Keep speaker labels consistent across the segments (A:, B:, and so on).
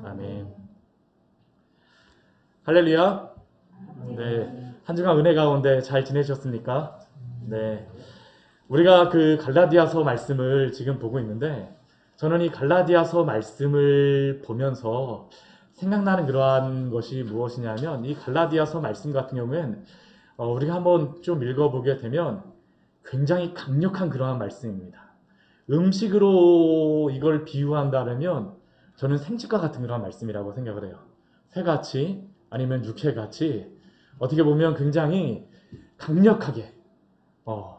A: 아멘. 할렐루야. 네, 한 주간 은혜 가운데 잘 지내셨습니까? 네, 우리가 그 갈라디아서 말씀을 지금 보고 있는데, 저는 이 갈라디아서 말씀을 보면서 생각나는 그러한 것이 무엇이냐면, 이 갈라디아서 말씀 같은 경우엔 우리가 한번 좀 읽어보게 되면 굉장히 강력한 그러한 말씀입니다. 음식으로 이걸 비유한다면 저는 생쥐과 같은 그런 말씀이라고 생각을 해요. 회같이 아니면 육회같이 어떻게 보면 굉장히 강력하게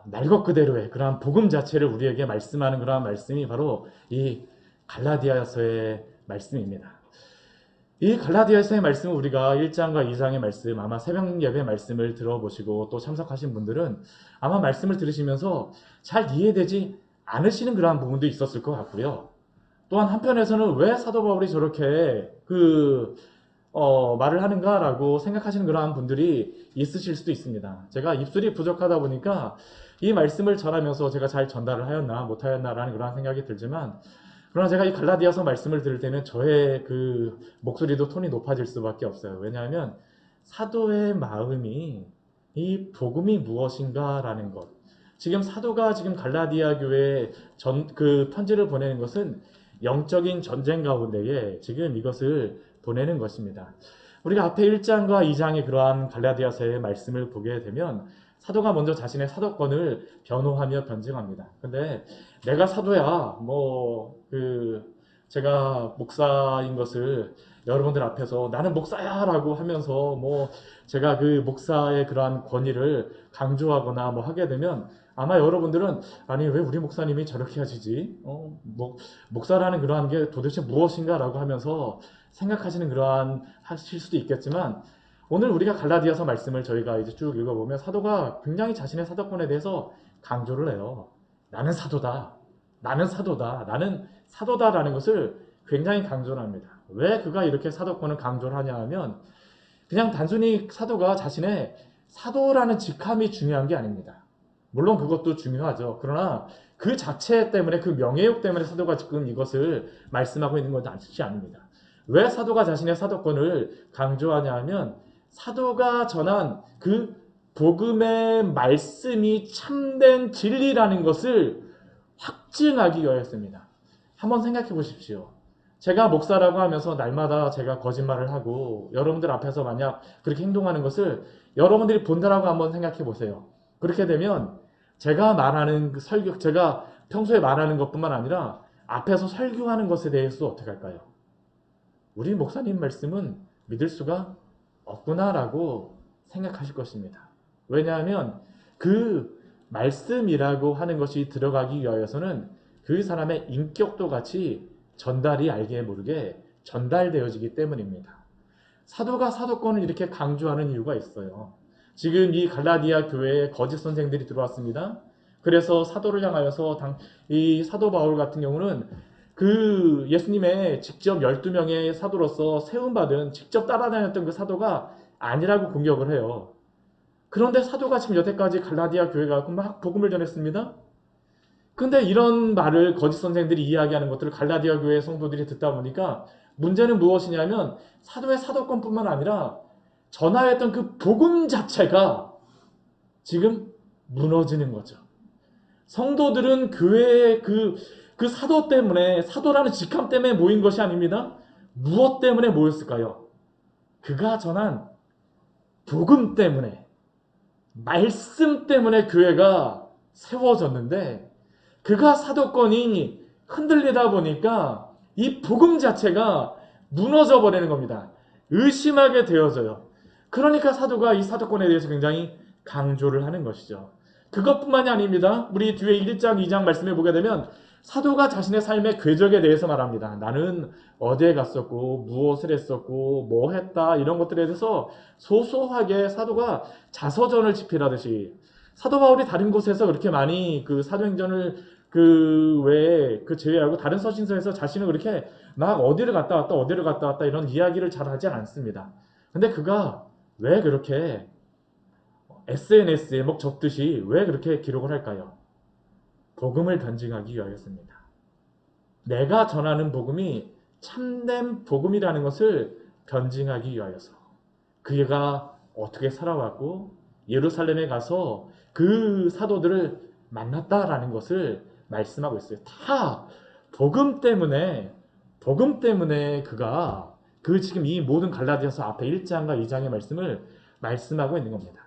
A: 날 것 그대로의 그러한 복음 자체를 우리에게 말씀하는 그러한 말씀이 바로 이 갈라디아서의 말씀입니다. 이 갈라디아서의 말씀은 우리가 1장과 2장의 말씀, 아마 새벽 예배 말씀을 들어보시고 또 참석하신 분들은 아마 말씀을 들으시면서 잘 이해되지 않으시는 그러한 부분도 있었을 것 같고요. 또한 한편에서는 왜 사도 바울이 저렇게 말을 하는가라고 생각하시는 그러한 분들이 있으실 수도 있습니다. 제가 입술이 부족하다 보니까 이 말씀을 전하면서 제가 잘 전달을 하였나 못하였나라는 그러한 생각이 들지만, 그러나 제가 이 갈라디아서 말씀을 들을 때는 저의 그 목소리도 톤이 높아질 수밖에 없어요. 왜냐하면 사도의 마음이 이 복음이 무엇인가라는 것. 지금 사도가 지금 갈라디아 교회에 그 편지를 보내는 것은 영적인 전쟁 가운데에 지금 이것을 보내는 것입니다. 우리가 앞에 1장과 2장의 그러한 갈라디아서의 말씀을 보게 되면 사도가 먼저 자신의 사도권을 변호하며 변증합니다. 근데 내가 사도야, 제가 목사인 것을 여러분들 앞에서 나는 목사야 라고 하면서 제가 그 목사의 그러한 권위를 강조하거나 하게 되면 아마 여러분들은 아니 왜 우리 목사님이 저렇게 하시지? 목사라는 그러한 게 도대체 무엇인가 라고 하면서 생각하시는 그러한 하실 수도 있겠지만, 오늘 우리가 갈라디아서 말씀을 저희가 이제 쭉 읽어보면 사도가 굉장히 자신의 사도권에 대해서 강조를 해요. 나는 사도다. 나는 사도다. 나는 사도다라는 것을 굉장히 강조를 합니다. 왜 그가 이렇게 사도권을 강조를 하냐 하면 그냥 단순히 사도가 자신의 사도라는 직함이 중요한 게 아닙니다. 물론 그것도 중요하죠. 그러나 그 자체 때문에, 그 명예욕 때문에 사도가 지금 이것을 말씀하고 있는 것은 아니지 아닙니다. 왜 사도가 자신의 사도권을 강조하냐 하면 사도가 전한 그 복음의 말씀이 참된 진리라는 것을 확증하기 위하였습니다. 한번 생각해 보십시오. 제가 목사라고 하면서 날마다 제가 거짓말을 하고 여러분들 앞에서 만약 그렇게 행동하는 것을 여러분들이 본다라고 한번 생각해 보세요. 그렇게 되면 제가 말하는 그 설교, 제가 평소에 말하는 것뿐만 아니라 앞에서 설교하는 것에 대해서 어떻게 할까요? 우리 목사님 말씀은 믿을 수가 없구나라고 생각하실 것입니다. 왜냐하면 그 말씀이라고 하는 것이 들어가기 위하여서는 그 사람의 인격도 같이 전달이 알게 모르게 전달되어지기 때문입니다. 사도가 사도권을 이렇게 강조하는 이유가 있어요. 지금 이 갈라디아 교회에 거짓 선생들이 들어왔습니다. 그래서 사도를 향하여서 이 사도 바울 같은 경우는 그 예수님의 직접 12명의 사도로서 세움받은, 직접 따라다녔던 그 사도가 아니라고 공격을 해요. 그런데 사도가 지금 여태까지 갈라디아 교회 가서 막 복음을 전했습니다. 근데 이런 말을 거짓 선생들이 이야기하는 것들을 갈라디아 교회 성도들이 듣다 보니까 문제는 무엇이냐면 사도의 사도권뿐만 아니라 전하였던 그 복음 자체가 지금 무너지는 거죠. 성도들은 교회의 그 사도 때문에, 사도라는 직함 때문에 모인 것이 아닙니다. 무엇 때문에 모였을까요? 그가 전한 복음 때문에, 말씀 때문에 교회가 세워졌는데, 그가 사도권이 흔들리다 보니까 이 복음 자체가 무너져 버리는 겁니다. 의심하게 되어져요. 그러니까 사도가 이 사도권에 대해서 굉장히 강조를 하는 것이죠. 그것뿐만이 아닙니다. 우리 뒤에 1장, 2장 말씀해 보게 되면 사도가 자신의 삶의 궤적에 대해서 말합니다. 나는 어디에 갔었고 무엇을 했었고 뭐 했다, 이런 것들에 대해서 소소하게 사도가 자서전을 집필하듯이, 사도 바울이 다른 곳에서 그렇게 많이 그 사도행전을 그 외에 그 제외하고 다른 서신서에서 자신을 그렇게 막 어디를 갔다 왔다 어디를 갔다 왔다 이런 이야기를 잘 하지 않습니다. 근데 그가 왜 그렇게 SNS에 막 적듯이 왜 그렇게 기록을 할까요? 복음을 변증하기 위하였습니다. 내가 전하는 복음이 참된 복음이라는 것을 변증하기 위하여서 그가 어떻게 살아왔고 예루살렘에 가서 그 사도들을 만났다라는 것을 말씀하고 있어요. 다 복음 때문에 그가 그 지금 이 모든 갈라디아서 앞에 1장과 2장의 말씀을 말씀하고 있는 겁니다.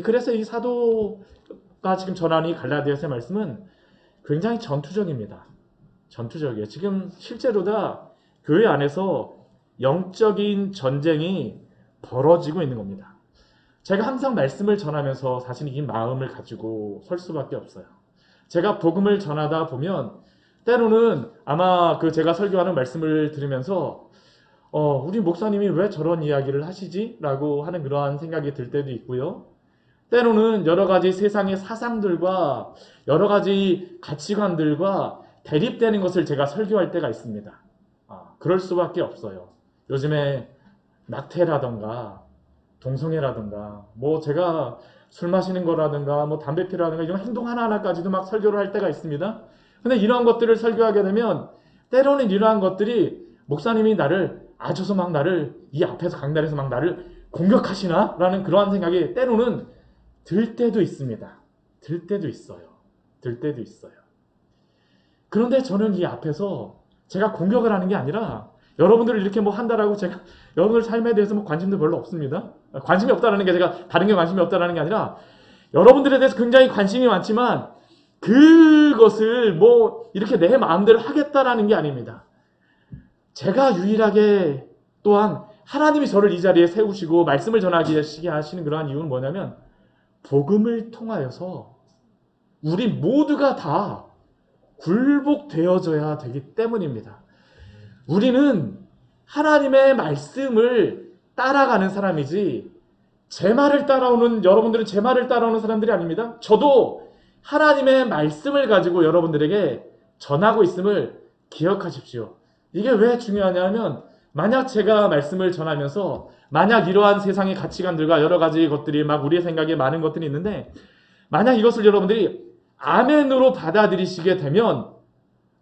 A: 그래서 이 사도가 지금 전하는 이 갈라디아서의 말씀은 굉장히 전투적입니다. 전투적이에요. 지금 실제로 다 교회 안에서 영적인 전쟁이 벌어지고 있는 겁니다. 제가 항상 말씀을 전하면서 사실 이 마음을 가지고 설 수밖에 없어요. 제가 복음을 전하다 보면 때로는 아마 그 제가 설교하는 말씀을 들으면서 우리 목사님이 왜 저런 이야기를 하시지? 라고 하는 그러한 생각이 들 때도 있고요. 때로는 여러 가지 세상의 사상들과 여러 가지 가치관들과 대립되는 것을 제가 설교할 때가 있습니다. 그럴 수밖에 없어요. 요즘에 낙태라던가 동성애라든가 뭐 제가 술 마시는 거라든가 뭐 담배 피라든가 이런 행동 하나하나까지도 막 설교를 할 때가 있습니다. 근데 이러한 것들을 설교하게 되면 때로는 이러한 것들이 목사님이 나를 아셔서 막 나를 이 앞에서 강단에서 막 나를 공격하시나? 라는 그러한 생각이 때로는 들 때도 있습니다. 들 때도 있어요. 그런데 저는 이 앞에서 제가 공격을 하는 게 아니라 여러분들을 이렇게 뭐 한다라고 제가 여러분들 삶에 대해서 뭐 관심도 별로 없습니다. 관심이 없다라는 게 제가 다른 게 관심이 없다라는 게 아니라 여러분들에 대해서 굉장히 관심이 많지만 그것을 뭐 이렇게 내 마음대로 하겠다라는 게 아닙니다. 제가 유일하게 또한 하나님이 저를 이 자리에 세우시고 말씀을 전하게 하시는 그러한 이유는 뭐냐면 복음을 통하여서 우리 모두가 다 굴복되어져야 되기 때문입니다. 우리는 하나님의 말씀을 따라가는 사람이지 제 말을 따라오는 여러분들은 제 말을 따라오는 사람들이 아닙니다. 저도 하나님의 말씀을 가지고 여러분들에게 전하고 있음을 기억하십시오. 이게 왜 중요하냐면 만약 제가 말씀을 전하면서 만약 이러한 세상의 가치관들과 여러 가지 것들이 막 우리의 생각에 많은 것들이 있는데 만약 이것을 여러분들이 아멘으로 받아들이시게 되면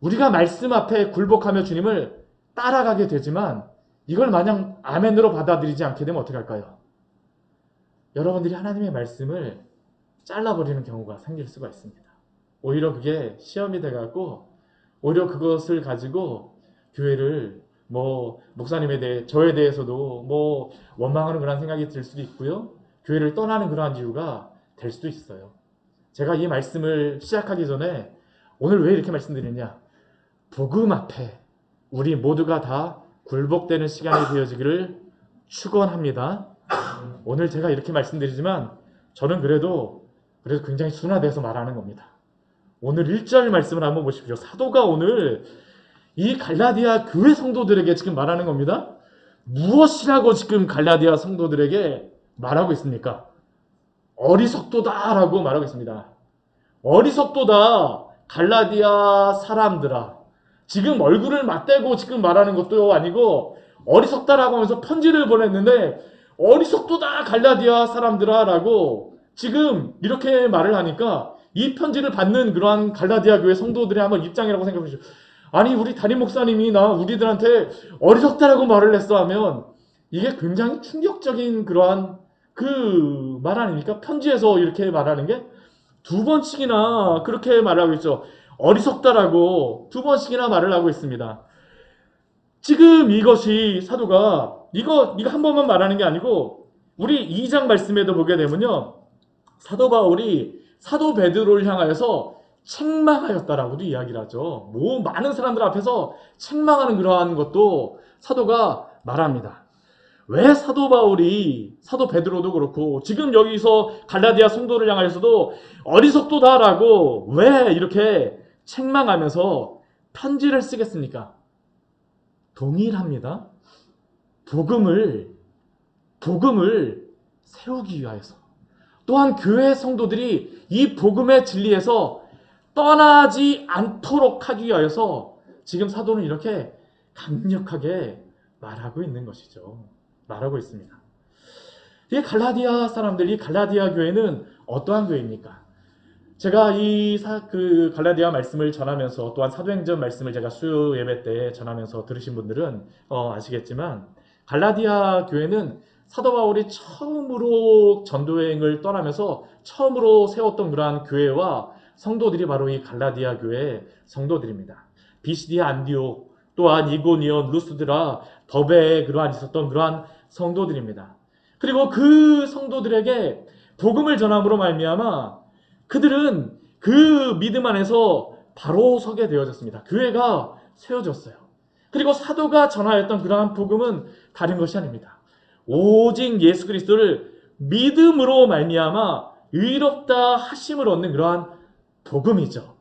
A: 우리가 말씀 앞에 굴복하며 주님을 따라가게 되지만 이걸 만약 아멘으로 받아들이지 않게 되면 어떻게 할까요? 여러분들이 하나님의 말씀을 잘라버리는 경우가 생길 수가 있습니다. 오히려 그게 시험이 돼갖고 오히려 그것을 가지고 교회를 뭐 목사님에 대해 저에 대해서도 뭐 원망하는 그런 생각이 들 수도 있고요. 교회를 떠나는 그러한 이유가 될 수도 있어요. 제가 이 말씀을 시작하기 전에 오늘 왜 이렇게 말씀드리냐? 복음 앞에 우리 모두가 다 굴복되는 시간이 되어지기를 축원합니다. 오늘 제가 이렇게 말씀드리지만 저는 그래도 굉장히 순화돼서 말하는 겁니다. 오늘 1절 말씀을 한번 보십시오. 사도가 오늘 이 갈라디아 교회 성도들에게 지금 말하는 겁니다. 무엇이라고 지금 갈라디아 성도들에게 말하고 있습니까? 어리석도다라고 말하고 있습니다. 어리석도다 갈라디아 사람들아. 지금 얼굴을 맞대고 지금 말하는 것도 아니고 어리석다라고 하면서 편지를 보냈는데 어리석도다 갈라디아 사람들아 라고 지금 이렇게 말을 하니까 이 편지를 받는 그러한 갈라디아 교회 성도들의 한번 입장이라고 생각해 보십시오. 아니 우리 담임 목사님이 우리들한테 어리석다라고 말을 했어 하면 이게 굉장히 충격적인 그러한 그 말 아닙니까? 편지에서 이렇게 말하는 게 두 번씩이나 그렇게 말을 하고 있죠. 어리석다라고 두 번씩이나 말을 하고 있습니다. 지금 이것이 사도가 이거 한 번만 말하는 게 아니고 우리 2장 말씀에도 보게 되면요. 사도 바울이 사도 베드로를 향하여서 책망하였다라고도 이야기를 하죠. 뭐 많은 사람들 앞에서 책망하는 그러한 것도 사도가 말합니다. 왜 사도 바울이 사도 베드로도 그렇고 지금 여기서 갈라디아 성도를 향하여서도 어리석도다라고 왜 이렇게 책망하면서 편지를 쓰겠습니까? 동일합니다. 복음을 세우기 위하여서 또한 교회 성도들이 이 복음의 진리에서 떠나지 않도록 하기 위하여서 지금 사도는 이렇게 강력하게 말하고 있는 것이죠. 말하고 있습니다. 이 갈라디아 사람들, 이 갈라디아 교회는 어떠한 교회입니까? 제가 그 갈라디아 말씀을 전하면서 또한 사도행전 말씀을 제가 수요 예배 때 전하면서 들으신 분들은 아시겠지만 갈라디아 교회는 사도 바울이 처음으로 전도여행을 떠나면서 처음으로 세웠던 그러한 교회와 성도들이 바로 이 갈라디아 교회의 성도들입니다. 비시디아 안디옥 또한 이고니온 루스드라 더베에 있었던 그러한 성도들입니다. 그리고 그 성도들에게 복음을 전함으로 말미암아 그들은 그 믿음 안에서 바로 서게 되어졌습니다. 교회가 세워졌어요. 그리고 사도가 전하였던 그러한 복음은 다른 것이 아닙니다. 오직 예수 그리스도를 믿음으로 말미암아 의롭다 하심을 얻는 그러한 복음이죠.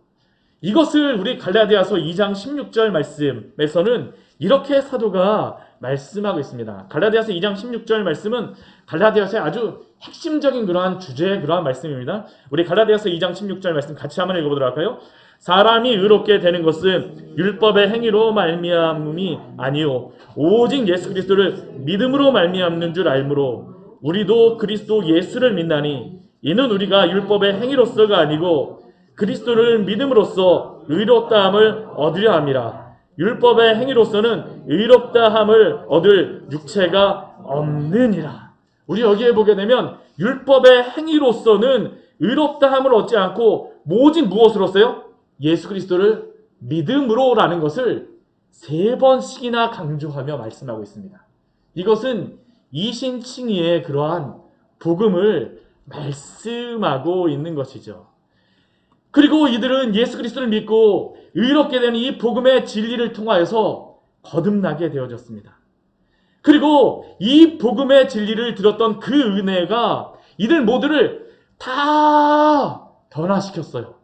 A: 이것을 우리 갈라디아서 2장 16절 말씀에서는 이렇게 사도가 말씀하고 있습니다. 갈라디아서 2장 16절 말씀은 갈라디아서의 아주 핵심적인 그러한 주제의 그러한 말씀입니다. 우리 갈라디아서 2장 16절 말씀 같이 한번 읽어보도록 할까요? 사람이 의롭게 되는 것은 율법의 행위로 말미암음이 아니요 오직 예수 그리스도를 믿음으로 말미암는 줄 알므로 우리도 그리스도 예수를 믿나니 이는 우리가 율법의 행위로서가 아니고 그리스도를 믿음으로써 의롭다함을 얻으려 함이라. 율법의 행위로서는 의롭다함을 얻을 육체가 없느니라. 우리 여기에 보게 되면 율법의 행위로서는 의롭다함을 얻지 않고 오직 무엇으로써요? 예수 그리스도를 믿음으로라는 것을 3번씩이나 강조하며 말씀하고 있습니다. 이것은 이신칭의의 그러한 복음을 말씀하고 있는 것이죠. 그리고 이들은 예수 그리스도를 믿고 의롭게 되는 이 복음의 진리를 통하여서 거듭나게 되어졌습니다. 그리고 이 복음의 진리를 들었던 그 은혜가 이들 모두를 다 변화시켰어요.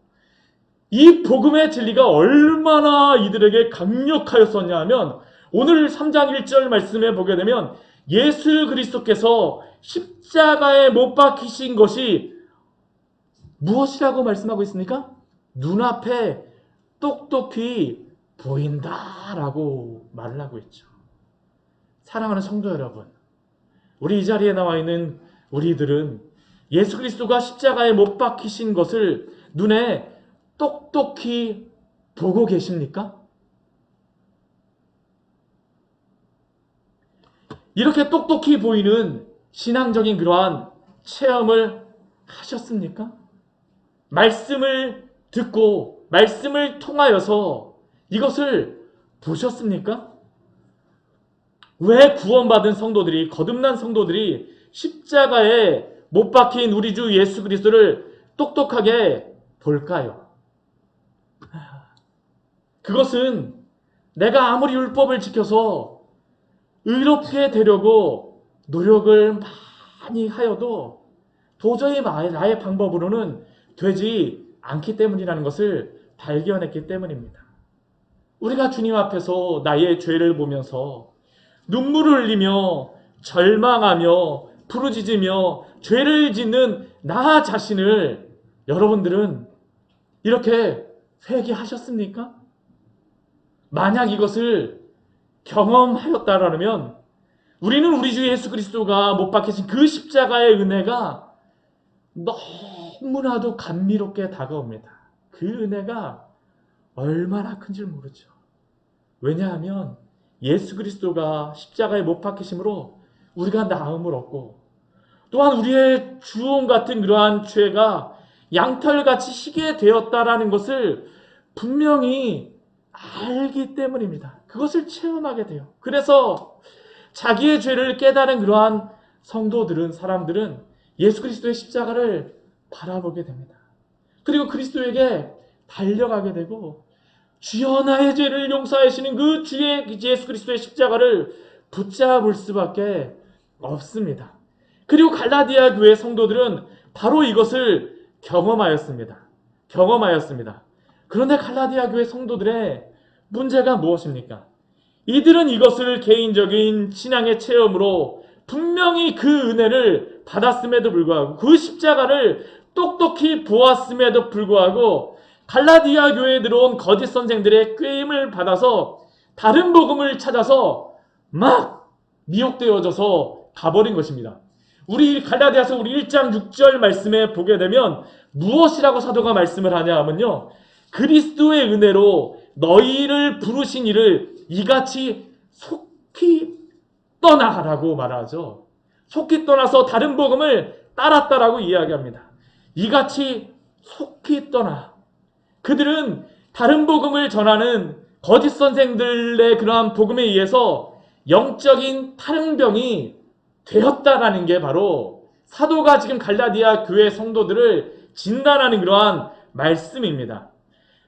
A: 이 복음의 진리가 얼마나 이들에게 강력하였었냐 하면 오늘 3장 1절 말씀에 보게 되면 예수 그리스도께서 십자가에 못 박히신 것이 무엇이라고 말씀하고 있습니까? 눈앞에 똑똑히 보인다라고 말을 하고 있죠. 사랑하는 성도 여러분, 우리 이 자리에 나와 있는 우리들은 예수 그리스도가 십자가에 못 박히신 것을 눈에 똑똑히 보고 계십니까? 이렇게 똑똑히 보이는 신앙적인 그러한 체험을 하셨습니까? 말씀을 듣고 말씀을 통하여서 이것을 보셨습니까? 왜 구원받은 성도들이, 거듭난 성도들이 십자가에 못 박힌 우리 주 예수 그리스도를 똑똑하게 볼까요? 그것은 내가 아무리 율법을 지켜서 의롭게 되려고 노력을 많이 하여도 도저히 나의 방법으로는 되지 않기 때문이라는 것을 발견했기 때문입니다. 우리가 주님 앞에서 나의 죄를 보면서 눈물을 흘리며 절망하며 부르짖으며 죄를 짓는 나 자신을 여러분들은 이렇게 회개하셨습니까? 만약 이것을 경험하였다라면 우리는 우리 주 예수 그리스도가 못 박히신 그 십자가의 은혜가 너무나도 감미롭게 다가옵니다. 그 은혜가 얼마나 큰지 모르죠. 왜냐하면 예수 그리스도가 십자가에 못 박히심으로 우리가 나음을 얻고 또한 우리의 주홍 같은 그러한 죄가 양털같이 희게 되었다라는 것을 분명히 알기 때문입니다. 그것을 체험하게 돼요. 그래서 자기의 죄를 깨달은 그러한 성도들은, 사람들은 예수 그리스도의 십자가를 바라보게 됩니다. 그리고 그리스도에게 달려가게 되고 주여 나의 죄를 용서하시는 그 주의 예수 그리스도의 십자가를 붙잡을 수밖에 없습니다. 그리고 갈라디아 교회 성도들은 바로 이것을 경험하였습니다. 그런데 갈라디아 교회 성도들의 문제가 무엇입니까? 이들은 이것을 개인적인 신앙의 체험으로 분명히 그 은혜를 받았음에도 불구하고 그 십자가를 똑똑히 보았음에도 불구하고 갈라디아 교회에 들어온 거짓 선생들의 꾀임을 받아서 다른 복음을 찾아서 막 미혹되어져서 가버린 것입니다. 우리 갈라디아서 우리 1장 6절 말씀에 보게 되면 무엇이라고 사도가 말씀을 하냐 하면요. 그리스도의 은혜로 너희를 부르신 이를 이같이 속히 떠나라고 말하죠. 속히 떠나서 다른 복음을 따랐다라고 이야기합니다. 이같이 속히 떠나. 그들은 다른 복음을 전하는 거짓 선생들의 그러한 복음에 의해서 영적인 탈흥병이 되었다라는 게 바로 사도가 지금 갈라디아 교회 성도들을 진단하는 그러한 말씀입니다.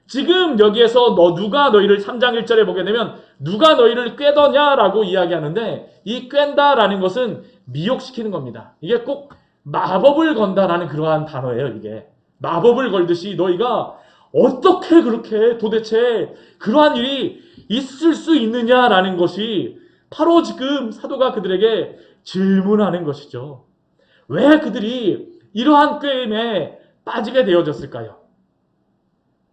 A: 지금 여기에서 누가 너희를 3장 1절에 보게 되면 누가 너희를 꿰더냐라고 이야기하는데 이 꿰다라는 것은 미혹시키는 겁니다. 이게 꼭 마법을 건다라는 그러한 단어예요. 이게 마법을 걸듯이 너희가 어떻게 그렇게 도대체 그러한 일이 있을 수 있느냐라는 것이 바로 지금 사도가 그들에게 질문하는 것이죠. 왜 그들이 이러한 꾀임에 빠지게 되어졌을까요?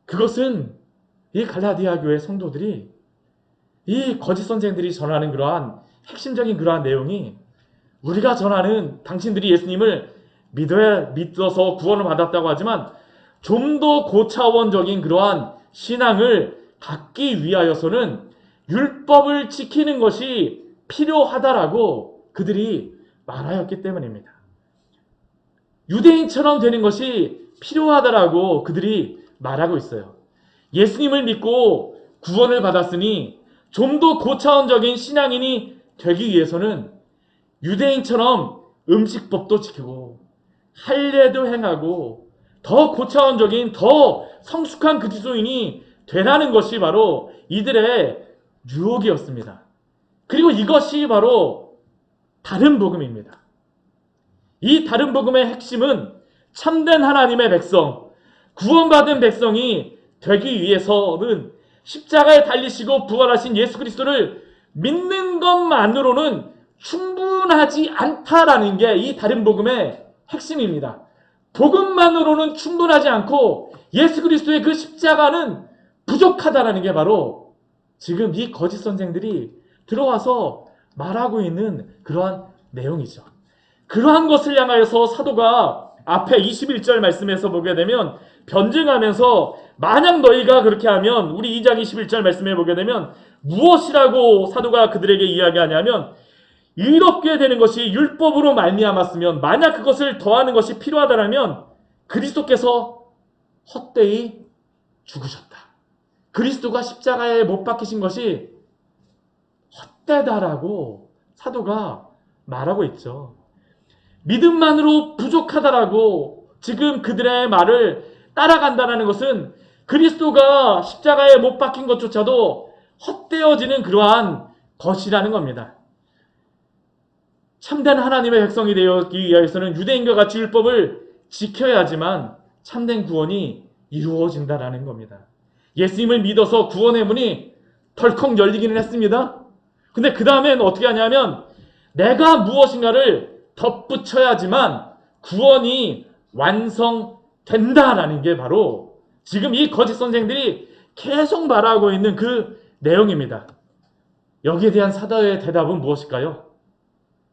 A: 그것은 이 갈라디아 교회 성도들이 이 거짓 선생들이 전하는 그러한 핵심적인 그러한 내용이 우리가 전하는 당신들이 예수님을 믿어서 구원을 받았다고 하지만 좀 더 고차원적인 그러한 신앙을 갖기 위하여서는 율법을 지키는 것이 필요하다라고 그들이 말하였기 때문입니다. 유대인처럼 되는 것이 필요하다라고 그들이 말하고 있어요. 예수님을 믿고 구원을 받았으니 좀 더 고차원적인 신앙인이 되기 위해서는 유대인처럼 음식법도 지키고 할례도 행하고 더 고차원적인 더 성숙한 그리스도인이 되라는 것이 바로 이들의 유혹이었습니다. 그리고 이것이 바로 다른 복음입니다. 이 다른 복음의 핵심은 참된 하나님의 백성, 구원받은 백성이 되기 위해서는 십자가에 달리시고 부활하신 예수 그리스도를 믿는 것만으로는 충분하지 않다라는 게 이 다른 복음의 핵심입니다. 복음만으로는 충분하지 않고 예수 그리스도의 그 십자가는 부족하다라는 게 바로 지금 이 거짓 선생들이 들어와서 말하고 있는 그러한 내용이죠. 그러한 것을 향하여서 사도가 앞에 21절 말씀에서 보게 되면 변증하면서 만약 너희가 그렇게 하면 우리 2장 21절 말씀에 보게 되면 무엇이라고 사도가 그들에게 이야기하냐면 의롭게 되는 것이 율법으로 말미암았으면 만약 그것을 더하는 것이 필요하다면 그리스도께서 헛되이 죽으셨다. 그리스도가 십자가에 못 박히신 것이 헛되다라고 사도가 말하고 있죠. 믿음만으로 부족하다라고 지금 그들의 말을 따라간다는 것은 그리스도가 십자가에 못 박힌 것조차도 헛되어지는 그러한 것이라는 겁니다. 참된 하나님의 백성이 되기 위해서는 유대인과 같이 율법을 지켜야 하지만 참된 구원이 이루어진다라는 겁니다. 예수님을 믿어서 구원의 문이 덜컥 열리기는 했습니다. 근데 그 다음엔 어떻게 하냐면 내가 무엇인가를 덧붙여야지만 구원이 완성된다라는 게 바로 지금 이 거짓 선생들이 계속 말하고 있는 그 내용입니다. 여기에 대한 사도의 대답은 무엇일까요?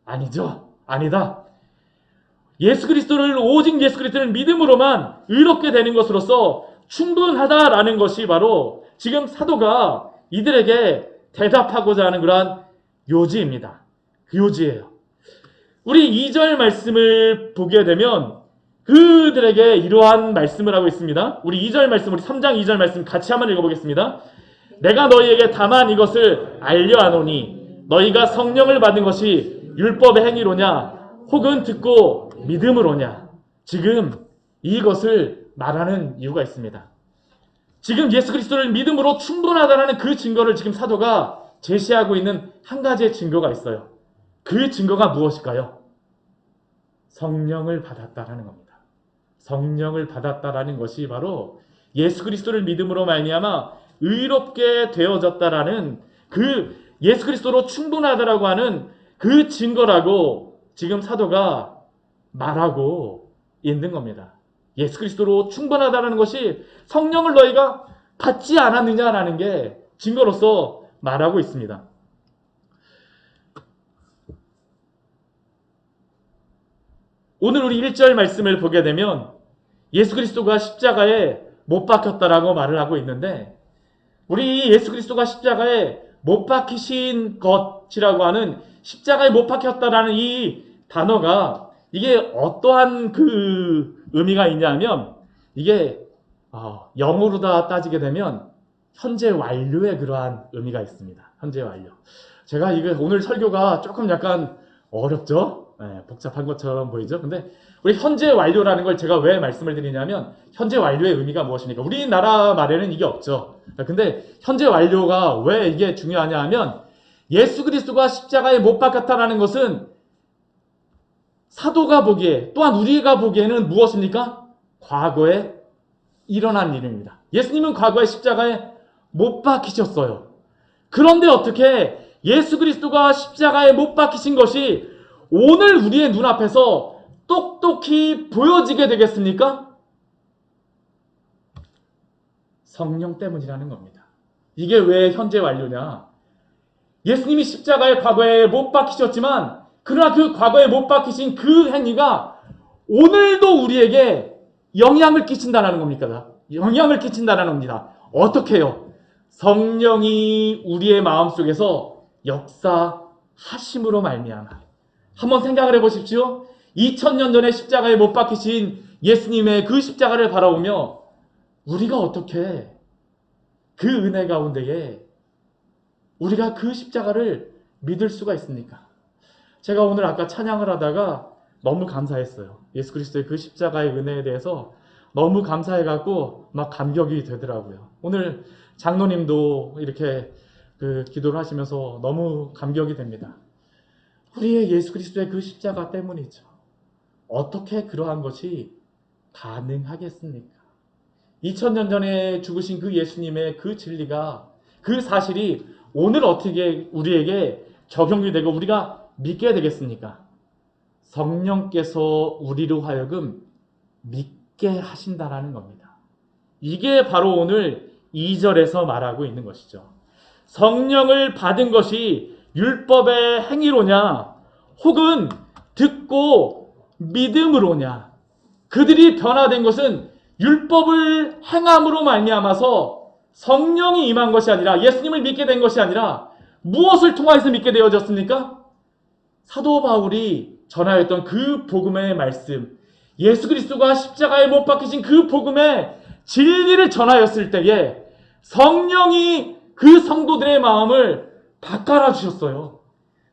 A: 아니죠. 아니다. 예수 그리스도를 오직 예수 그리스도를 믿음으로만 의롭게 되는 것으로서 충분하다라는 것이 바로 지금 사도가 이들에게 대답하고자 하는 그러한 요지입니다. 그 요지예요. 우리 2절 말씀을 보게 되면 그들에게 이러한 말씀을 하고 있습니다. 우리 2절 말씀, 우리 3장 2절 말씀 같이 한번 읽어보겠습니다. 내가 너희에게 다만 이것을 알려 하노니 너희가 성령을 받은 것이 율법의 행위로냐 혹은 듣고 믿음으로냐. 지금 이것을 말하는 이유가 있습니다. 지금 예수 그리스도를 믿음으로 충분하다는 그 증거를 지금 사도가 제시하고 있는 한 가지의 증거가 있어요. 그 증거가 무엇일까요? 성령을 받았다라는 겁니다. 성령을 받았다라는 것이 바로 예수 그리스도를 믿음으로 말미암아 의롭게 되어졌다라는 그 예수 그리스도로 충분하다라고 하는 그 증거라고 지금 사도가 말하고 있는 겁니다. 예수 그리스도로 충분하다는 것이 성령을 너희가 받지 않았느냐라는 게 증거로서 말하고 있습니다. 오늘 우리 1절 말씀을 보게 되면 예수 그리스도가 십자가에 못 박혔다라고 말을 하고 있는데, 우리 예수 그리스도가 십자가에 못 박히신 것이라고 하는, 십자가에 못 박혔다라는 이 단어가 이게 어떠한 그 의미가 있냐면, 이게 영어로 다 따지게 되면 현재 완료의 그러한 의미가 있습니다. 현재 완료. 제가 이거 오늘 설교가 조금 약간 어렵죠? 네, 복잡한 것처럼 보이죠? 근데 우리 현재 완료라는 걸 제가 왜 말씀을 드리냐면, 현재 완료의 의미가 무엇입니까? 우리나라 말에는 이게 없죠. 근데 현재 완료가 왜 이게 중요하냐 하면, 예수 그리스도가 십자가에 못 박혔다라는 것은 사도가 보기에, 또한 우리가 보기에는 무엇입니까? 과거에 일어난 일입니다. 예수님은 과거에 십자가에 못 박히셨어요. 그런데 어떻게 예수 그리스도가 십자가에 못 박히신 것이 오늘 우리의 눈앞에서 똑똑히 보여지게 되겠습니까? 성령 때문이라는 겁니다. 이게 왜 현재 완료냐? 예수님이 십자가에 과거에 못 박히셨지만, 그러나 그 과거에 못 박히신 그 행위가 오늘도 우리에게 영향을 끼친다는 겁니까? 영향을 끼친다는 겁니다. 어떻게 해요? 성령이 우리의 마음속에서 역사하심으로 말미암아. 한번 생각을 해보십시오. 2000년 전에 십자가에 못 박히신 예수님의 그 십자가를 바라보며 우리가 어떻게 그 은혜 가운데에 우리가 그 십자가를 믿을 수가 있습니까? 제가 오늘 아까 찬양을 하다가 너무 감사했어요. 예수 그리스도의 그 십자가의 은혜에 대해서 너무 감사해갖고 막 감격이 되더라고요. 오늘 장로님도 이렇게 기도를 하시면서 너무 감격이 됩니다. 우리의 예수 그리스도의 그 십자가 때문이죠. 어떻게 그러한 것이 가능하겠습니까? 2000년 전에 죽으신 그 예수님의 그 진리가, 그 사실이 오늘 어떻게 우리에게 적용이 되고 우리가 믿게 되겠습니까? 성령께서 우리로 하여금 믿게 하신다라는 겁니다. 이게 바로 오늘 2절에서 말하고 있는 것이죠. 성령을 받은 것이 율법의 행위로냐, 혹은 듣고 믿음으로냐. 그들이 변화된 것은 율법을 행함으로 말미암아서 성령이 임한 것이 아니라, 예수님을 믿게 된 것이 아니라 무엇을 통하여서 믿게 되어졌습니까? 사도 바울이 전하였던 그 복음의 말씀, 예수 그리스도가 십자가에 못 박히신 그 복음의 진리를 전하였을 때에 성령이 그 성도들의 마음을 바꿔라 주셨어요.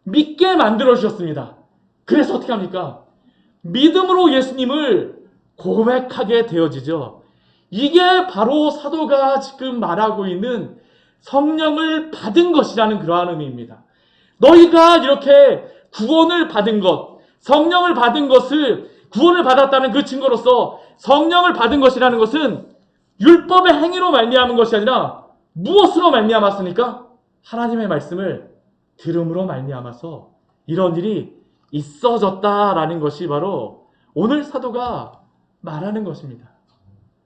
A: 믿게 만들어 주셨습니다. 그래서 어떻게 합니까? 믿음으로 예수님을 고백하게 되어지죠. 이게 바로 사도가 지금 말하고 있는 성령을 받은 것이라는 그러한 의미입니다. 너희가 이렇게 구원을 받은 것, 성령을 받은 것을, 구원을 받았다는 그 증거로서 성령을 받은 것이라는 것은 율법의 행위로 말미암은 것이 아니라 무엇으로 말미암았습니까? 하나님의 말씀을 들음으로 말미암아서 이런 일이 있어졌다라는 것이 바로 오늘 사도가 말하는 것입니다.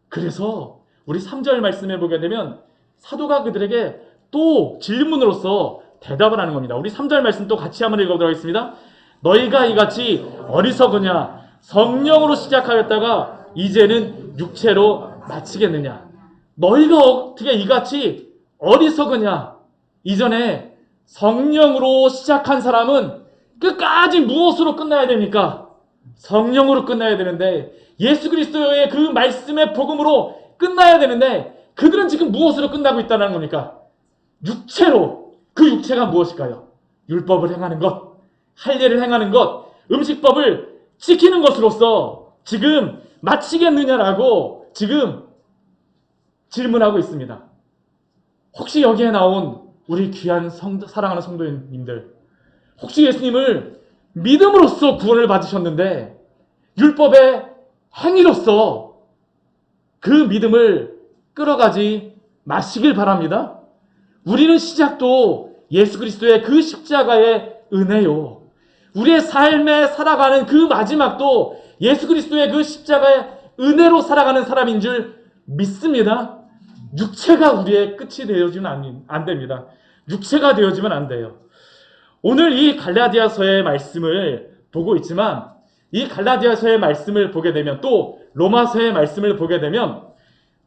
A: 그래서 우리 3절 말씀에 보게 되면 사도가 그들에게 또 질문으로서 대답을 하는 겁니다. 우리 3절 말씀 또 같이 한번 읽어보도록 하겠습니다. 너희가 이같이 어리석으냐? 성령으로 시작하였다가 이제는 육체로 마치겠느냐? 너희가 어떻게 이같이 어리석으냐? 이전에 성령으로 시작한 사람은 끝까지 무엇으로 끝나야 됩니까? 성령으로 끝나야 되는데, 예수 그리스도의 그 말씀의 복음으로 끝나야 되는데, 그들은 지금 무엇으로 끝나고 있다는 겁니까? 육체로. 그 육체가 무엇일까요? 율법을 행하는 것, 할례를 행하는 것, 음식법을 지키는 것으로서 지금 마치겠느냐라고 지금 질문하고 있습니다. 혹시 여기에 나온 우리 귀한 사랑하는 성도님들, 혹시 예수님을 믿음으로써 구원을 받으셨는데 율법의 행위로서 그 믿음을 끌어가지 마시길 바랍니다. 우리는 시작도 예수 그리스도의 그 십자가의 은혜요, 우리의 삶에 살아가는 그 마지막도 예수 그리스도의 그 십자가의 은혜로 살아가는 사람인 줄 믿습니다. 육체가 우리의 끝이 되어지면 안 됩니다. 육체가 되어지면 안 돼요. 오늘 이 갈라디아서의 말씀을 보고 있지만 이 갈라디아서의 말씀을 보게 되면 또 로마서의 말씀을 보게 되면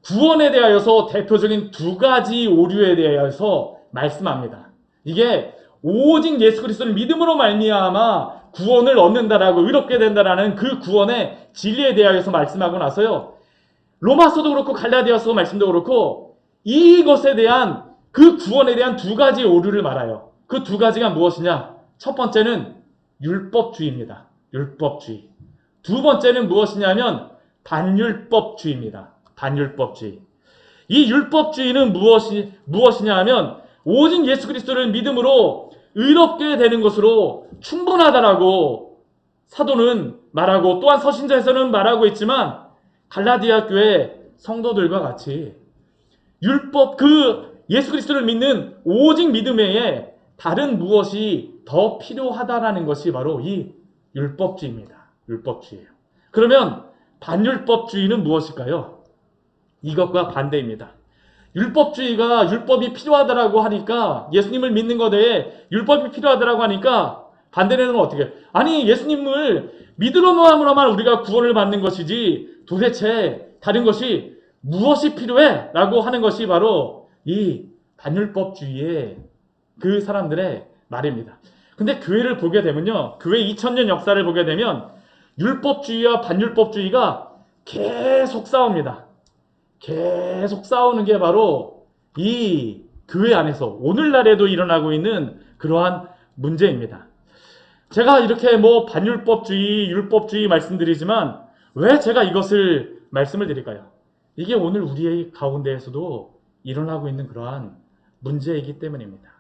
A: 구원에 대하여서 대표적인 두 가지 오류에 대하여서 말씀합니다. 이게 오직 예수 그리스도를 믿음으로 말미암아 구원을 얻는다라고 의롭게 된다라는 그 구원의 진리에 대하여서 말씀하고 나서요. 로마서도 그렇고 갈라디아서 말씀도 그렇고 이것에 대한 그 구원에 대한 두 가지 오류를 말해요. 그 두 가지가 무엇이냐? 첫 번째는 율법주의입니다. 율법주의. 두 번째는 무엇이냐면 반율법주의입니다. 반율법주의. 이 율법주의는 무엇이냐 하면 오직 예수 그리스도를 믿음으로 의롭게 되는 것으로 충분하다라고 사도는 말하고 또한 서신자에서는 말하고 있지만 갈라디아 교회 성도들과 같이 율법 예수 그리스도를 믿는 오직 믿음 외에 다른 무엇이 더 필요하다라는 것이 바로 이 율법주의입니다. 율법주의예요. 그러면 반율법주의는 무엇일까요? 이것과 반대입니다. 율법주의가 율법이 필요하다라고 하니까 예수님을 믿는 것에 율법이 필요하다라고 하니까 반대는 어떻게? 아니 예수님을 믿음으로만 우리가 구원을 받는 것이지 도대체 다른 것이 무엇이 필요해? 라고 하는 것이 바로 이 반율법주의의 그 사람들의 말입니다. 근데 교회를 보게 되면요. 교회 2000년 역사를 보게 되면 율법주의와 반율법주의가 계속 싸웁니다. 계속 싸우는 게 바로 이 교회 안에서 오늘날에도 일어나고 있는 그러한 문제입니다. 제가 이렇게 반율법주의, 율법주의 말씀드리지만 왜 제가 이것을 말씀을 드릴까요? 이게 오늘 우리의 가운데에서도 일어나고 있는 그러한 문제이기 때문입니다.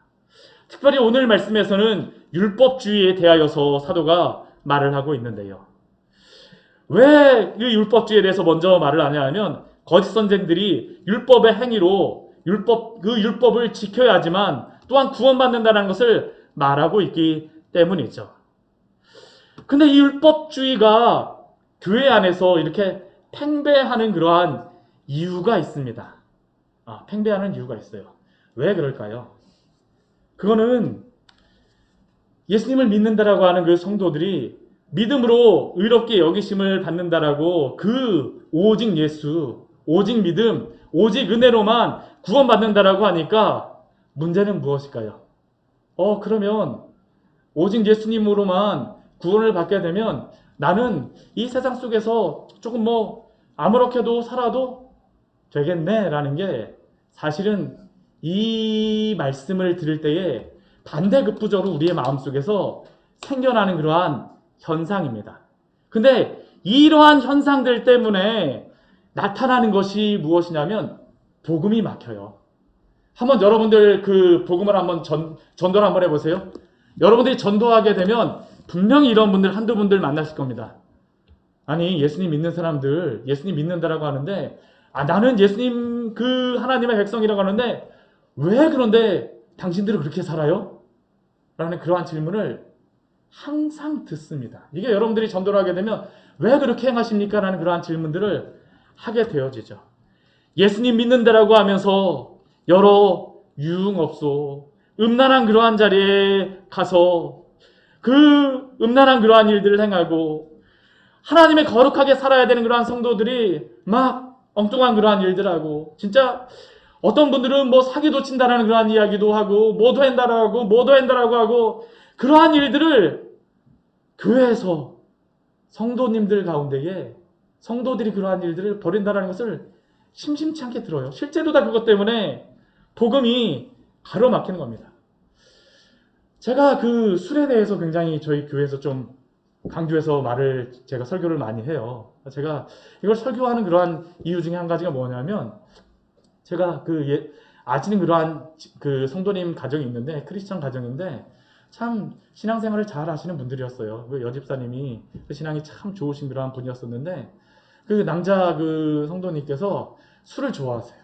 A: 특별히 오늘 말씀에서는 율법주의에 대하여서 사도가 말을 하고 있는데요. 왜 이 율법주의에 대해서 먼저 말을 하냐 하면 거짓 선생들이 율법의 행위로 율법을 지켜야지만 또한 구원받는다는 것을 말하고 있기 때문이죠. 근데 이 율법주의가 교회 안에서 이렇게 팽배하는 그러한 이유가 있습니다. 팽배하는 이유가 있어요. 왜 그럴까요? 그거는 예수님을 믿는다라고 하는 그 성도들이 믿음으로 의롭게 여기심을 받는다라고 그 오직 예수, 오직 믿음, 오직 은혜로만 구원받는다라고 하니까 문제는 무엇일까요? 그러면 오직 예수님으로만 구원을 받게 되면 나는 이 세상 속에서 조금 아무렇게도 살아도 되겠네 라는 게 사실은 이 말씀을 들을 때에 반대급부적으로 우리의 마음속에서 생겨나는 그러한 현상입니다. 근데 이러한 현상들 때문에 나타나는 것이 무엇이냐면 복음이 막혀요. 한번 여러분들 그 복음을 한번 전도를 한번 해보세요. 여러분들이 전도하게 되면 분명히 이런 분들 한두 분들 만나실 겁니다. 아니 예수님 믿는 사람들 예수님 믿는다라고 하는데 나는 예수님 그 하나님의 백성이라고 하는데 왜 그런데 당신들은 그렇게 살아요? 라는 그러한 질문을 항상 듣습니다. 이게 여러분들이 전도를 하게 되면 왜 그렇게 행하십니까? 라는 그러한 질문들을 하게 되어지죠. 예수님 믿는다라고 하면서 여러 유흥업소, 음란한 그러한 자리에 가서 그 음란한 그러한 일들을 행하고 하나님의 거룩하게 살아야 되는 그러한 성도들이 막 엉뚱한 그러한 일들 하고 진짜 어떤 분들은 사기도 친다라는 그러한 이야기도 하고 뭐도 한다라고 하고 그러한 일들을 교회에서 성도님들 가운데에 성도들이 그러한 일들을 벌인다라는 것을 심심치 않게 들어요. 실제로 다 그것 때문에 복음이 가로막히는 겁니다. 제가 그 술에 대해서 굉장히 저희 교회에서 좀 강조해서 제가 설교를 많이 해요. 제가 이걸 설교하는 그러한 이유 중에 한 가지가 뭐냐면 제가 아시는 그러한 그 성도님 가정이 있는데 크리스천 가정인데 참 신앙생활을 잘 하시는 분들이었어요. 그 여집사님이 그 신앙이 참 좋으신 그러한 분이었었는데 그 남자 그 성도님께서 술을 좋아하세요.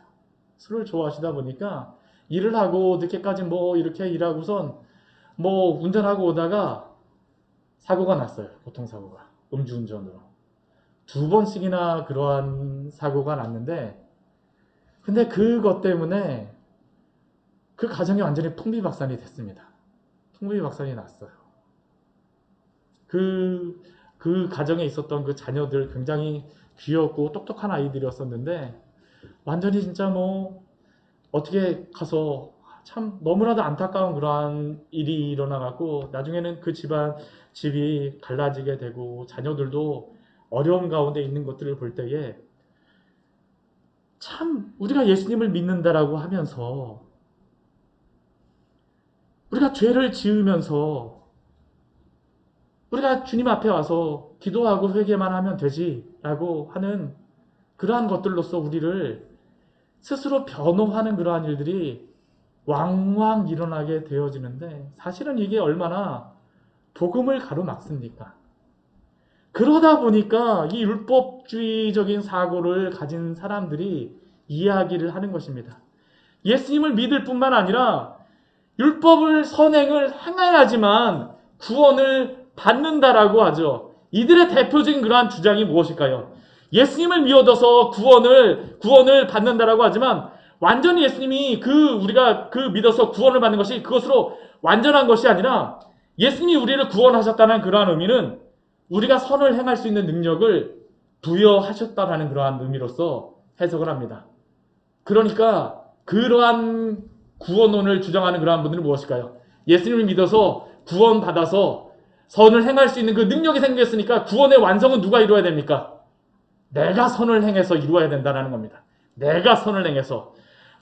A: 술을 좋아하시다 보니까 일을 하고 늦게까지 이렇게 일하고선 운전하고 오다가 사고가 났어요. 교통사고가. 음주운전으로. 2번씩이나 그러한 사고가 났는데 근데 그것 때문에 그 가정이 완전히 풍비박산이 됐습니다. 풍비박산이 났어요. 그 그 가정에 있었던 그 자녀들 굉장히 귀엽고 똑똑한 아이들이었었는데 완전히 진짜 뭐 어떻게 가서 참 너무나도 안타까운 그러한 일이 일어나갖고 나중에는 그 집이 갈라지게 되고 자녀들도 어려운 가운데 있는 것들을 볼 때에 참 우리가 예수님을 믿는다라고 하면서 우리가 죄를 지으면서 우리가 주님 앞에 와서 기도하고 회개만 하면 되지라고 하는 그러한 것들로서 우리를 스스로 변호하는 그러한 일들이 왕왕 일어나게 되어지는데 사실은 이게 얼마나 복음을 가로막습니까? 그러다 보니까 이 율법주의적인 사고를 가진 사람들이 이야기를 하는 것입니다. 예수님을 믿을 뿐만 아니라 율법을 선행을 행해야지만 구원을 받는다라고 하죠. 이들의 대표적인 그러한 주장이 무엇일까요? 예수님을 믿어서 구원을 받는다라고 하지만 완전히 예수님이 우리가 믿어서 구원을 받는 것이 그것으로 완전한 것이 아니라 예수님이 우리를 구원하셨다는 그러한 의미는 우리가 선을 행할 수 있는 능력을 부여하셨다라는 그러한 의미로서 해석을 합니다. 그러니까 그러한 구원론을 주장하는 그러한 분들은 무엇일까요? 예수님을 믿어서 구원받아서 선을 행할 수 있는 그 능력이 생겼으니까 구원의 완성은 누가 이루어야 됩니까? 내가 선을 행해서 이루어야 된다는 겁니다. 내가 선을 행해서.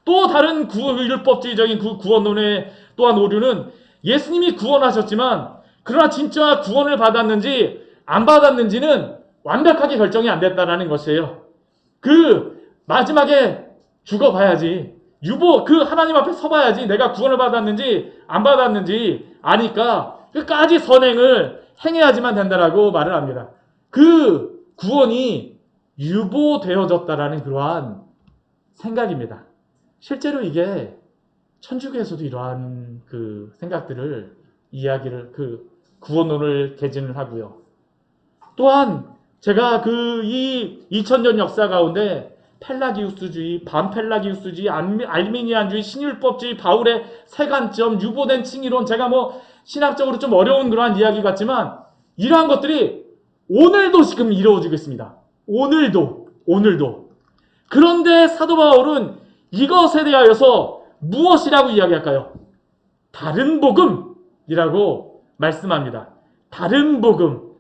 A: 또 다른 율법주의적인 그 구원론의 또한 오류는 예수님이 구원하셨지만 그러나 진짜 구원을 받았는지 안 받았는지는 완벽하게 결정이 안 됐다는 것이에요. 마지막에 죽어봐야지. 하나님 앞에 서봐야지 내가 구원을 받았는지 안 받았는지 아니까 끝까지 선행을 행해야지만 된다라고 말을 합니다. 그 구원이 유보되어졌다라는 그러한 생각입니다. 실제로 이게 천주교에서도 이러한 그 생각들을 이야기를 구원론을 개진을 하고요. 또한 제가 이 2000년 역사 가운데 펠라기우스주의, 반펠라기우스주의, 알미니안주의, 신율법주의, 바울의 세관점, 유보된 칭의론, 제가 신학적으로 좀 어려운 그러한 이야기 같지만 이러한 것들이 오늘도 지금 이루어지고 있습니다. 오늘도. 그런데 사도 바울은 이것에 대하여서 무엇이라고 이야기할까요? 다른 복음이라고 말씀합니다. 다른 복음.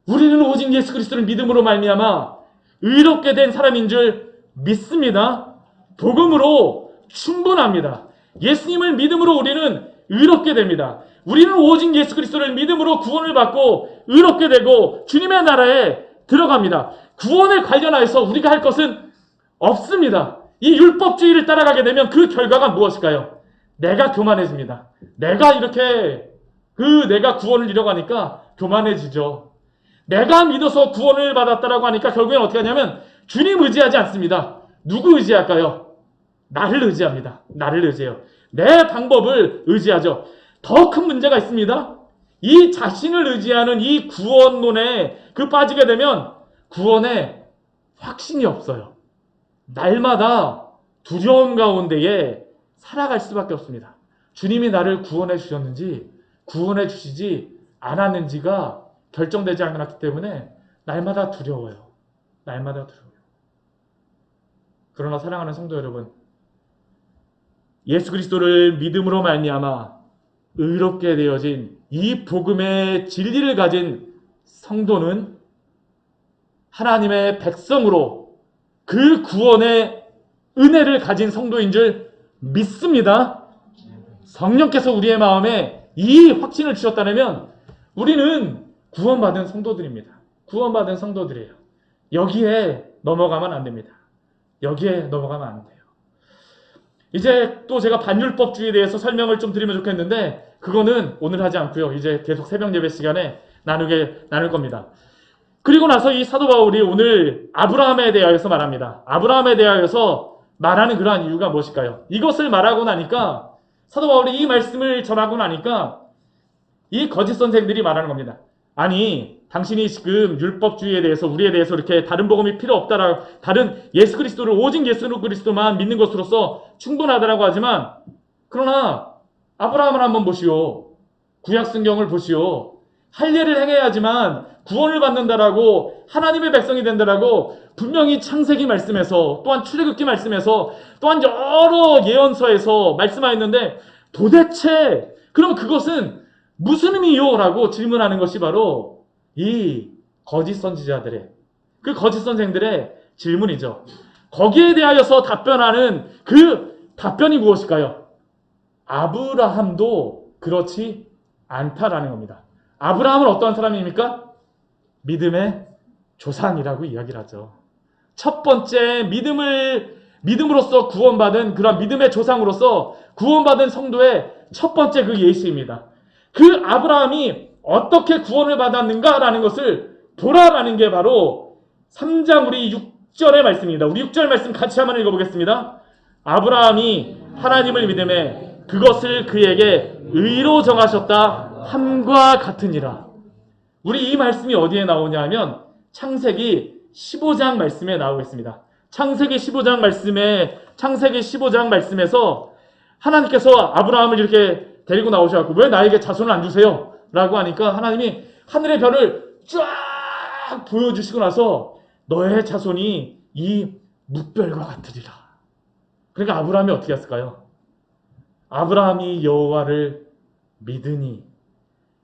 A: 우리는 오직 예수 그리스도를 믿음으로 말미암아 의롭게 된 사람인 줄 믿습니다. 복음으로 충분합니다. 예수님을 믿음으로 우리는 의롭게 됩니다. 우리는 오직 예수 그리스도를 믿음으로 구원을 받고 의롭게 되고 주님의 나라에 들어갑니다. 구원에 관련하여서 우리가 할 것은 없습니다. 이 율법주의를 따라가게 되면 그 결과가 무엇일까요? 내가 교만해집니다. 내가 구원을 이뤄가니까 교만해지죠. 내가 믿어서 구원을 받았다라고 하니까 결국엔 어떻게 하냐면 주님 의지하지 않습니다. 누구 의지할까요? 나를 의지합니다. 나를 의지해요. 내 방법을 의지하죠. 더 큰 문제가 있습니다. 이 자신을 의지하는 이 구원론에 빠지게 되면 구원에 확신이 없어요. 날마다 두려움 가운데에 살아갈 수밖에 없습니다. 주님이 나를 구원해 주셨는지 구원해 주시지 않았는지가 결정되지 않았기 때문에 날마다 두려워요. 그러나 사랑하는 성도 여러분, 예수 그리스도를 믿음으로 말미암아 의롭게 되어진 이 복음의 진리를 가진 성도는 하나님의 백성으로 그 구원의 은혜를 가진 성도인 줄 믿습니다. 성령께서 우리의 마음에 이 확신을 주셨다면 우리는 구원받은 성도들입니다. 구원받은 성도들이에요. 여기에 넘어가면 안 됩니다. 이제 또 제가 반율법주의에 대해서 설명을 좀 드리면 좋겠는데 그거는 오늘 하지 않고요. 이제 계속 새벽 예배 시간에 나눌 겁니다. 그리고 나서 이 사도 바울이 오늘 아브라함에 대하여서 말합니다. 아브라함에 대하여서 말하는 그러한 이유가 무엇일까요? 이것을 말하고 나니까 사도 바울이 이 말씀을 전하고 나니까 이 거짓 선생들이 말하는 겁니다. 아니, 당신이 지금 율법주의에 대해서 우리에 대해서 이렇게 다른 복음이 필요 없다라고 다른 예수 그리스도를 오직 예수 그리스도만 믿는 것으로서 충분하다라고 하지만 그러나 아브라함을 한번 보시오. 구약 성경을 보시오. 할례를 행해야지만 구원을 받는다라고 하나님의 백성이 된다라고 분명히 창세기 말씀에서 또한 출애굽기 말씀에서 또한 여러 예언서에서 말씀하였는데 도대체 그럼 그것은 무슨 의미요? 라고 질문하는 것이 바로 이 거짓 선지자들의 그 거짓 선생들의 질문이죠. 거기에 대하여서 답변하는 그 답변이 무엇일까요? 아브라함도 그렇지 않다라는 겁니다. 아브라함은 어떠한 사람입니까? 믿음의 조상이라고 이야기를 하죠. 첫 번째 믿음으로써 구원받은 그런 믿음의 조상으로서 구원받은 성도의 첫 번째 그 예수입니다. 그 아브라함이 어떻게 구원을 받았는가라는 것을 보라라는 게 바로 3장 우리 6절의 말씀입니다. 우리 6절 말씀 같이 한번 읽어보겠습니다. 아브라함이 하나님을 믿음에 그것을 그에게 의로 정하셨다 함과 같으니라. 우리 이 말씀이 어디에 나오냐 하면 창세기 15장 말씀에 나오고 있습니다. 창세기 15장 말씀에서 하나님께서 아브라함을 이렇게 데리고 나오셔서 왜 나에게 자손을 안 주세요? 라고 하니까 하나님이 하늘의 별을 쫙 보여주시고 나서 너의 자손이 이 뭇별과 같으리라. 그러니까 아브라함이 어떻게 했을까요? 아브라함이 여호와를 믿으니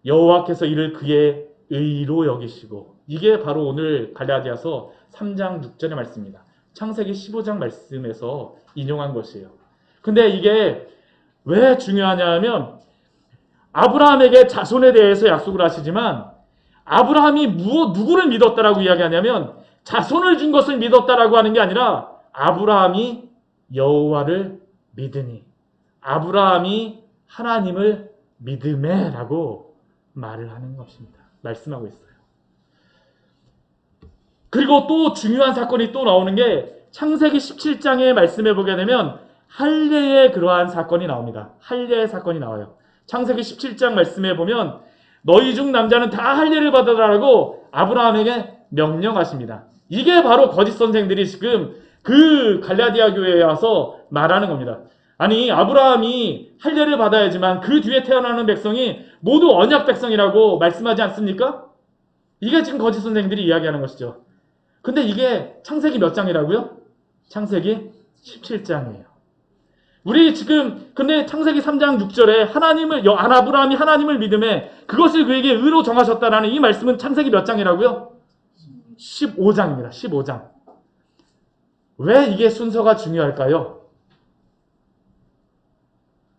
A: 여호와께서 이를 그의 의로 여기시고, 이게 바로 오늘 갈라디아서 3장 6절의 말씀입니다. 창세기 15장 말씀에서 인용한 것이에요. 근데 이게 왜 중요하냐 하면 아브라함에게 자손에 대해서 약속을 하시지만 아브라함이 누구를 믿었다라고 이야기하냐면 자손을 준 것을 믿었다라고 하는 게 아니라 아브라함이 여호와를 믿으니, 아브라함이 하나님을 믿음에라고 말을 하는 것입니다. 말씀하고 있어요. 그리고 또 중요한 사건이 또 나오는 게 창세기 17장에 말씀해 보게 되면 할례의 그러한 사건이 나옵니다. 할례의 사건이 나와요. 창세기 17장 말씀해 보면 너희 중 남자는 다 할례를 받아라라고 아브라함에게 명령하십니다. 이게 바로 거짓 선생들이 지금 그 갈라디아 교회에 와서 말하는 겁니다. 아니 아브라함이 할례를 받아야지만 그 뒤에 태어나는 백성이 모두 언약 백성이라고 말씀하지 않습니까? 이게 지금 거짓 선생들이 이야기하는 것이죠. 근데 이게 창세기 몇 장이라고요? 창세기 17장이에요. 우리 지금 근데 창세기 3장 6절에 아브라함이 하나님을 믿음에 그것을 그에게 의로 정하셨다라는 이 말씀은 창세기 몇 장이라고요? 15장입니다. 15장. 왜 이게 순서가 중요할까요?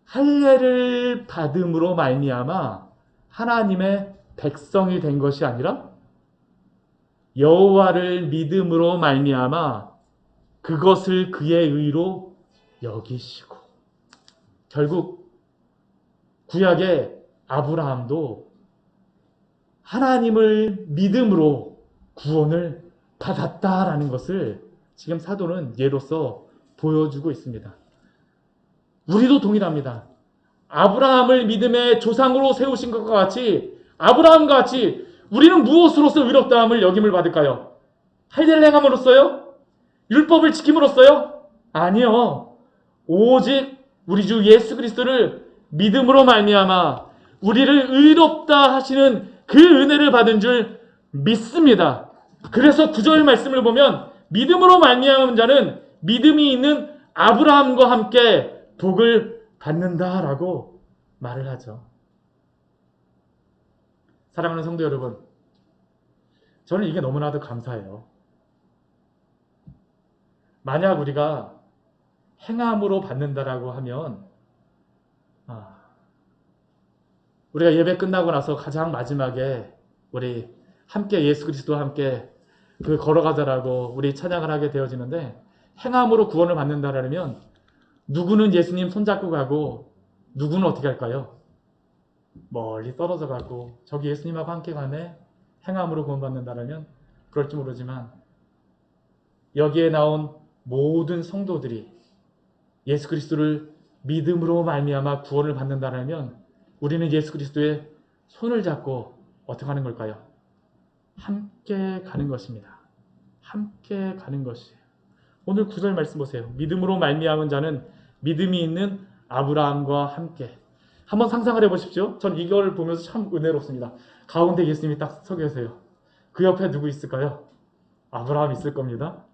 A: 할례를 받음으로 말미암아 하나님의 백성이 된 것이 아니라 여호와를 믿음으로 말미암아 그것을 그의 의로 여기시고, 결국 구약의 아브라함도 하나님을 믿음으로 구원을 받았다라는 것을 지금 사도는 예로서 보여주고 있습니다. 우리도 동일합니다. 아브라함을 믿음의 조상으로 세우신 것과 같이 아브라함과 같이 우리는 무엇으로서 의롭다함을 여김을 받을까요? 할례를 행함으로써요? 율법을 지킴으로써요? 아니요. 오직 우리 주 예수 그리스도를 믿음으로 말미암아 우리를 의롭다 하시는 그 은혜를 받은 줄 믿습니다. 그래서 9절 말씀을 보면 믿음으로 말미암은 자는 믿음이 있는 아브라함과 함께 복을 받는다라고 말을 하죠. 사랑하는 성도 여러분, 저는 이게 너무나도 감사해요. 만약 우리가 행함으로 받는다라고 하면 우리가 예배 끝나고 나서 가장 마지막에 우리 함께 예수 그리스도와 함께 걸어가자라고 우리 찬양을 하게 되어지는데, 행함으로 구원을 받는다라면 누구는 예수님 손잡고 가고 누구는 어떻게 할까요? 멀리 떨어져 가고 저기 예수님하고 함께 가네, 행함으로 구원받는다라면 그럴지 모르지만 여기에 나온 모든 성도들이 예수 그리스도를 믿음으로 말미암아 구원을 받는다라면 우리는 예수 그리스도의 손을 잡고 어떻게 하는 걸까요? 함께 가는 것입니다. 함께 가는 것이에요. 오늘 9절 말씀 보세요. 믿음으로 말미암은 자는 믿음이 있는 아브라함과 함께. 한번 상상을 해보십시오. 전 이걸 보면서 참 은혜롭습니다. 가운데 예수님이 딱 서 계세요. 그 옆에 누구 있을까요? 아브라함 있을 겁니다.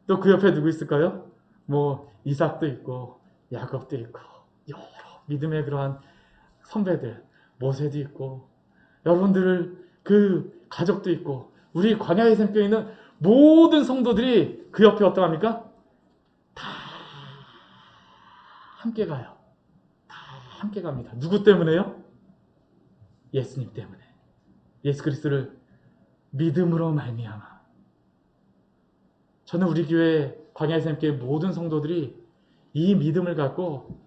A: 또 그 옆에 누구 있을까요? 뭐 이삭도 있고 야곱도 있고 여러 믿음의 그러한 선배들, 모세도 있고 여러분들 그 가족도 있고 우리 광야에 샘겨 있는 모든 성도들이 그 옆에 어떠합니까? 다 함께 가요. 다 함께 갑니다. 누구 때문에요? 예수님 때문에. 예수 그리스도를 믿음으로 말미암아. 저는 우리 교회 광야의 샘교회 모든 성도들이 이 믿음을 갖고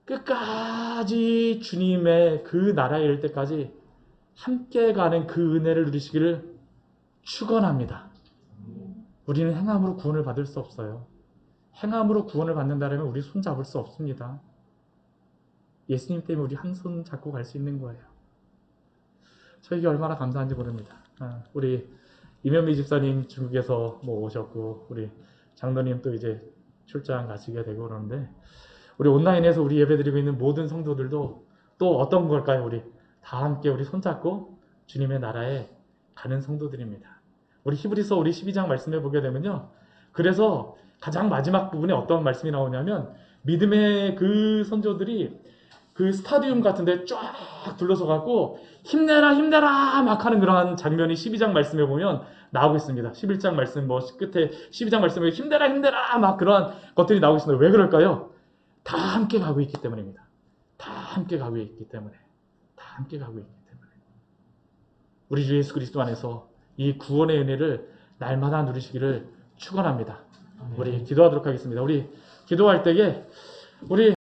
A: 끝까지 주님의 그 나라에 이를 때까지 함께 가는 그 은혜를 누리시기를 축원합니다. 우리는 행함으로 구원을 받을 수 없어요. 행함으로 구원을 받는다면 우리 손 잡을 수 없습니다. 예수님 때문에 우리 한 손 잡고 갈 수 있는 거예요. 저에게 얼마나 감사한지 모릅니다. 우리 이면미 집사님 중국에서 뭐 오셨고 우리 장로님 또 이제 출장 가시게 되고 그러는데 우리 온라인에서 우리 예배드리고 있는 모든 성도들도 또 어떤 걸까요? 우리 다 함께 우리 손잡고 주님의 나라에 가는 성도들입니다. 우리 히브리서 우리 12장 말씀해 보게 되면요. 그래서 가장 마지막 부분에 어떤 말씀이 나오냐면 믿음의 그 선조들이 그 스타디움 같은데 쫙 둘러서 갖고 힘내라 힘내라 막 하는 그러한 장면이 12장 말씀에 보면 나오고 있습니다. 11장 말씀 뭐 끝에 12장 말씀에 힘내라 힘내라 막 그러한 것들이 나오고 있습니다. 왜 그럴까요? 다 함께 가고 있기 때문입니다. 다 함께 가고 있기 때문에. 다 함께 가고 있기 때문에. 우리 주 예수 그리스도 안에서 이 구원의 은혜를 날마다 누리시기를 축원합니다. 우리 기도하도록 하겠습니다. 우리 기도할 때에 우리